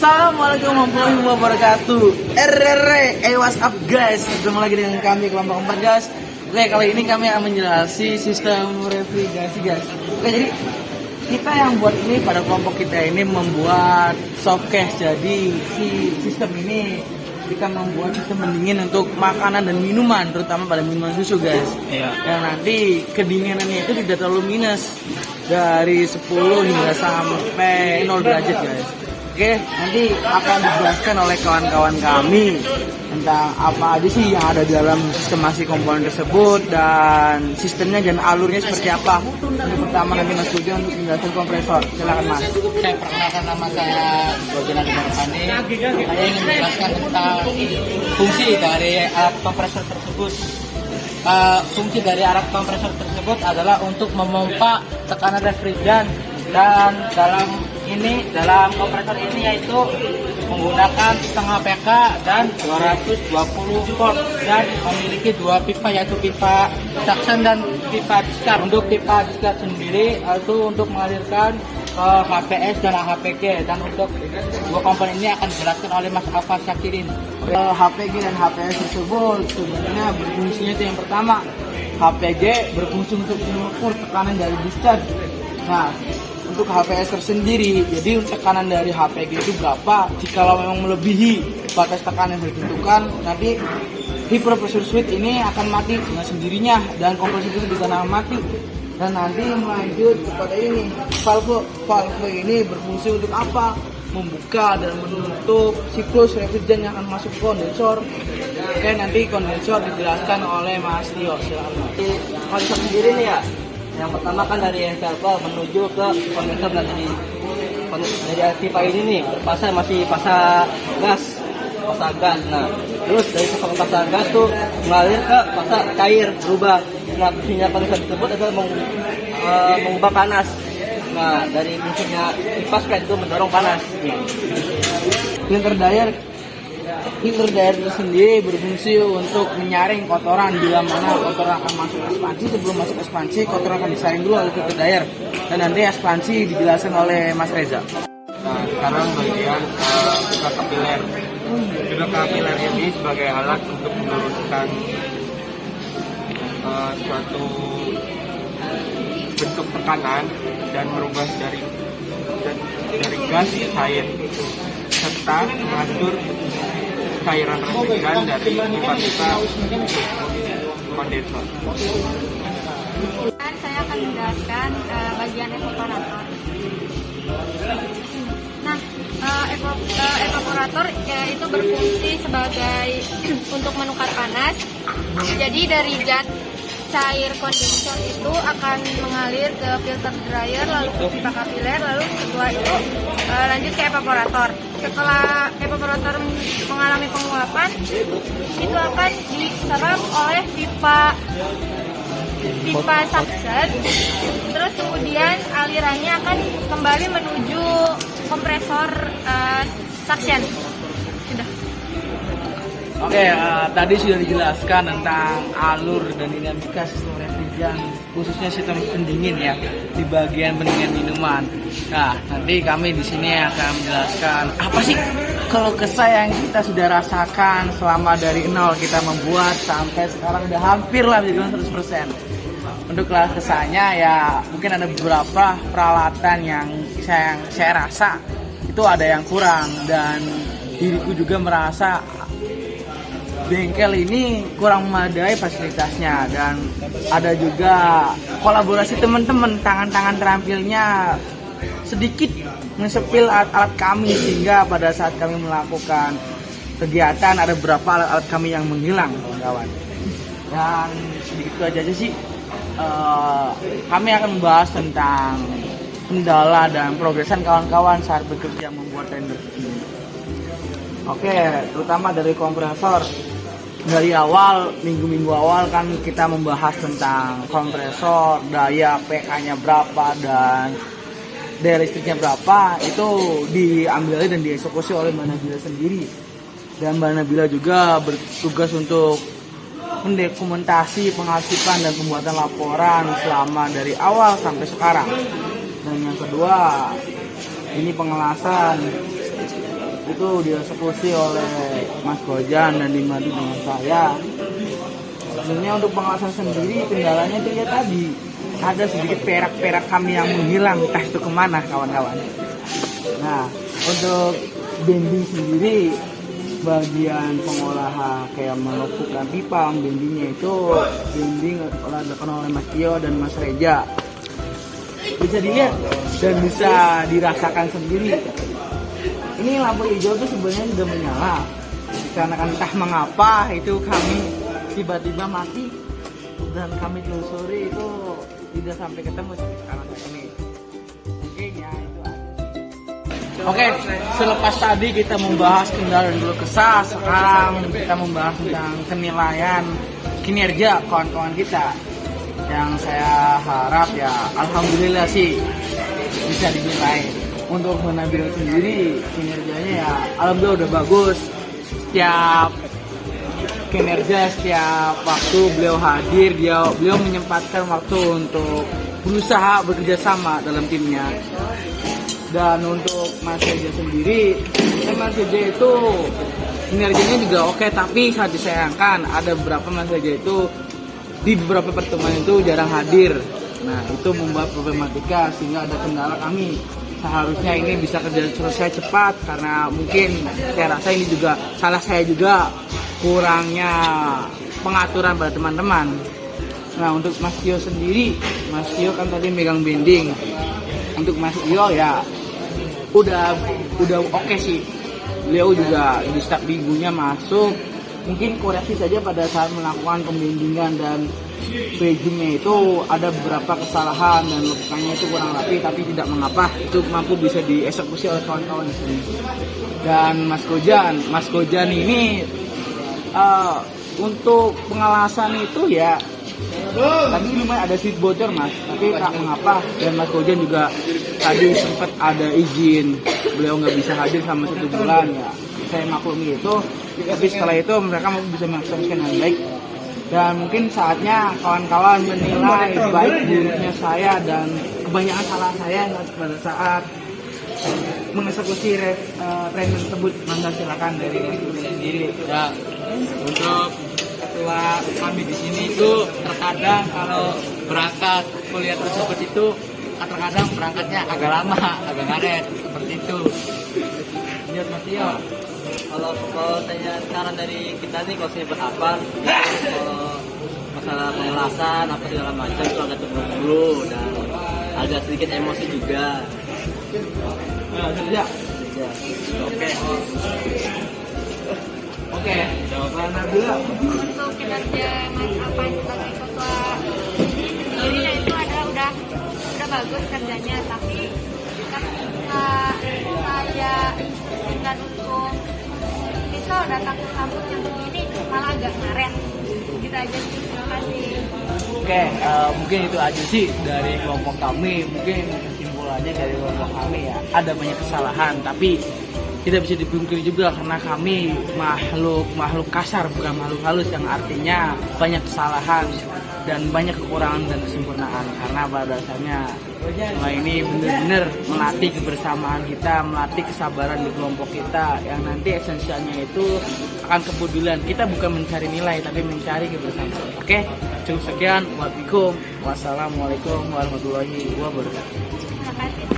Assalamualaikum warahmatullahi wabarakatuh. What's up guys? Ketemu lagi dengan kami kelompok 4 guys. Oke, kali ini kami akan menjelaskan sistem refrigerasi guys. Oke, jadi kita yang buat ini pada kelompok kita ini membuat softcase. Jadi si sistem ini kita membuat sistem pendingin untuk makanan dan minuman, terutama pada minuman susu guys. Iya. Yang nanti kedinginannya itu tidak terlalu minus, dari 10 hingga sampai 0 derajat guys. Oke, nanti akan dijelaskan oleh kawan-kawan kami tentang apa aja sih yang ada dalam sistemasi komponen tersebut dan sistemnya dan alurnya seperti apa. Yang pertama nanti Mas Pujo untuk menjelaskan kompresor. Silakan Mas. Saya perkenalkan, nama saya Bojana Dimarpani. Saya ingin menjelaskan tentang fungsi dari alat kompresor tersebut. Fungsi dari alat kompresor tersebut adalah untuk memompa tekanan refrigeran, dan dalam kompresor ini yaitu menggunakan setengah PK dan 220 volt dan memiliki dua pipa, yaitu pipa suction dan pipa discharge. Untuk pipa discharge sendiri itu untuk mengalirkan ke HPS dan HPG, dan untuk dua komponen ini akan dijelaskan oleh Mas Alfa Syakirin. HPG dan HPS tersebut sebenarnya berfungsinya itu yang pertama, HPG berfungsi untuk mengukur tekanan dari discharge. Nah, untuk HPS tersendiri, jadi tekanan dari HPG itu berapa? Jikalau memang melebihi batas tekanan yang ditentukan, nanti heat pressure switch ini akan mati dengan sendirinya dan kompresor itu juga akan mati. Dan nanti melanjut kepada ini, valve ini berfungsi untuk apa? Membuka dan menutup siklus refrigeran yang akan masuk ke kondensor. Oke, nanti kondensor dijelaskan oleh Mas Tio. Silakan. Kondensor sendiri nih ya. Yang pertama kan dari valve menuju ke kondensor, dan dari pipa ini nih masih pasang gas. Nah, terus dari pasang gas tuh mengalir ke pasang cair berubah. Nah, fungsinya kondensor tersebut adalah mengubah panas. Nah, dari fungsinya pipa itu mendorong panas. Filter dryer sendiri berfungsi untuk menyaring kotoran bila mana kotoran akan masuk ekspansi. Sebelum masuk ekspansi, kotoran akan disaring dulu oleh filter dryer, dan nanti ekspansi dijelaskan oleh Mas Reza. Nah, sekarang bagian filter kapiler. Filter kapiler ini sebagai alat untuk meluruskan suatu bentuk tekanan dan merubah dari gas ke cair, serta mengatur cairan refrigeran dari pipa-pipa kondensor. Saya akan menjelaskan bagian evaporator. Nah, evaporator itu berfungsi sebagai untuk menukar panas. Jadi dari zat cair kondensor itu akan mengalir ke filter dryer, lalu ke pipa kapiler, lalu setelah itu lanjut ke evaporator. Setelah evaporator mengalami penguapan, itu akan diserap oleh pipa suction. Terus kemudian alirannya akan kembali menuju kompresor suction. Sudah. Oke, tadi sudah dijelaskan tentang alur dan dinamika sistem refrigeran, khususnya sistem pendingin ya, di bagian pendingin minuman. Nah, nanti kami di sini akan menjelaskan apa sih keluh kesah yang kita sudah rasakan selama dari nol kita membuat sampai sekarang udah hampir lah bisa 100%. Untuk keluh kesahnya ya mungkin ada beberapa peralatan yang saya rasa itu ada yang kurang, dan diriku juga merasa bengkel ini kurang memadai fasilitasnya, dan ada juga kolaborasi teman-teman, tangan-tangan terampilnya sedikit ngesepil alat-alat kami, sehingga pada saat kami melakukan kegiatan ada beberapa alat-alat kami yang menghilang kawan. Dan sedikit aja sih kami akan membahas tentang kendala dan progresan kawan-kawan saat bekerja membuat tender ini. Oke, terutama dari kompresor. Dari awal, minggu-minggu awal kan kita membahas tentang kompresor, daya PK-nya berapa dan daya listriknya berapa, itu diambil dan dieksekusi oleh Mbak Nabila sendiri. Dan Mbak Nabila juga bertugas untuk mendokumentasi pengarsipan dan pembuatan laporan selama dari awal sampai sekarang. Dan yang kedua, ini pengelasan itu dieksekusi oleh Mas Gojan dan dibantu dengan saya. Sebenarnya untuk pengawasan sendiri kendalanya itu ya tadi ada sedikit perak-perak kami yang menghilang, entah itu kemana kawan-kawan. Nah, untuk bending sendiri, bagian pengolahan kayak melumpuhkan pipa, bendingnya itu bending dilakukan oleh Mas Tio dan Mas Reja. Bisa dilihat dan bisa dirasakan sendiri. Ini lampu hijau itu sebenarnya sudah menyala, karena entah mengapa itu kami tiba-tiba mati dan kami telusuri itu tidak sampai ketemu sekarang ini. Mungkin ya itu aja. Oke, selepas tadi kita membahas kendala dan keluh kesah, sekarang kita membahas tentang penilaian kinerja kawan-kawan kita. Yang saya harap ya alhamdulillah sih bisa dinilai. Untuk Nabila sendiri kinerjanya ya alhamdulillah udah bagus. Setiap kinerja, setiap waktu beliau hadir, beliau menyempatkan waktu untuk berusaha bekerja sama dalam timnya. Dan untuk Mas Reja sendiri, Mas Reja itu kinerjanya juga oke, tapi sangat disayangkan ada beberapa Mas Reja itu di beberapa pertemuan itu jarang hadir. Nah, itu membuat problematika sehingga ada kendala kami. Seharusnya ini bisa kerja selesai cepat karena mungkin saya rasa ini juga salah saya juga kurangnya pengaturan pada teman-teman. Nah, untuk Mas Tio sendiri, Mas Tio kan tadi megang bending. Untuk Mas Tio ya udah oke sih. Beliau juga di start minggunya masuk. Mungkin koreksi saja pada saat melakukan pembimbingan dan pagingnya itu ada beberapa kesalahan dan lukanya itu kurang rapi, tapi tidak mengapa, itu mampu bisa dieksekusi oleh kawan-kawan di sini. Dan Mas Gojan ini untuk pengalasan itu ya tadi lumayan ada sedikit bocor Mas, tapi tak mengapa. Dan Mas Gojan juga tadi sempat ada izin beliau nggak bisa hadir sama 1 bulan ya, saya maklumi itu. Tapi setelah itu mereka bisa mengeksekusikan dengan baik. Dan mungkin saatnya kawan-kawan menilai baik buruknya saya dan kebanyakan salah saya pada saat mengeksekusi tren tersebut. Mangga silakan dari sendiri. Ya, untuk ketua kami di sini itu terkadang kalau berangkat kuliah tersebut itu terkadang berangkatnya agak lama, agak ngaret seperti itu. Lihat Mas Tio. Kalau saya saran dari kita nih, kalau saya berapa, kalau masalah pengelasan apa segala macam itu agak terburu-buru dan agak sedikit emosi juga. Ya. Oke. Jawaban Nabila. Untuk kinerja Mas Afan sebagai ketua ini sendiri ya itu ada udah bagus kerjanya, tapi ketika saya inginkan untuk misal datang ke kampus yang begini malah agak ngaret. Gitu aja sih, terima kasih. Oke, mungkin itu aja sih dari kelompok kami. Mungkin kesimpulannya dari kelompok kami ya ada banyak kesalahan, tapi tidak bisa dipungkiri juga karena kami makhluk kasar, bukan makhluk halus, yang artinya banyak kesalahan dan banyak kekurangan dan kesempurnaan. Karena pada dasarnya semua ini benar-benar melatih kebersamaan kita, melatih kesabaran di kelompok kita, yang nanti esensialnya itu akan kepedulian. Kita bukan mencari nilai tapi mencari kebersamaan. Oke, cukup sekian. Wassalamualaikum warahmatullahi wabarakatuh. Terima kasih.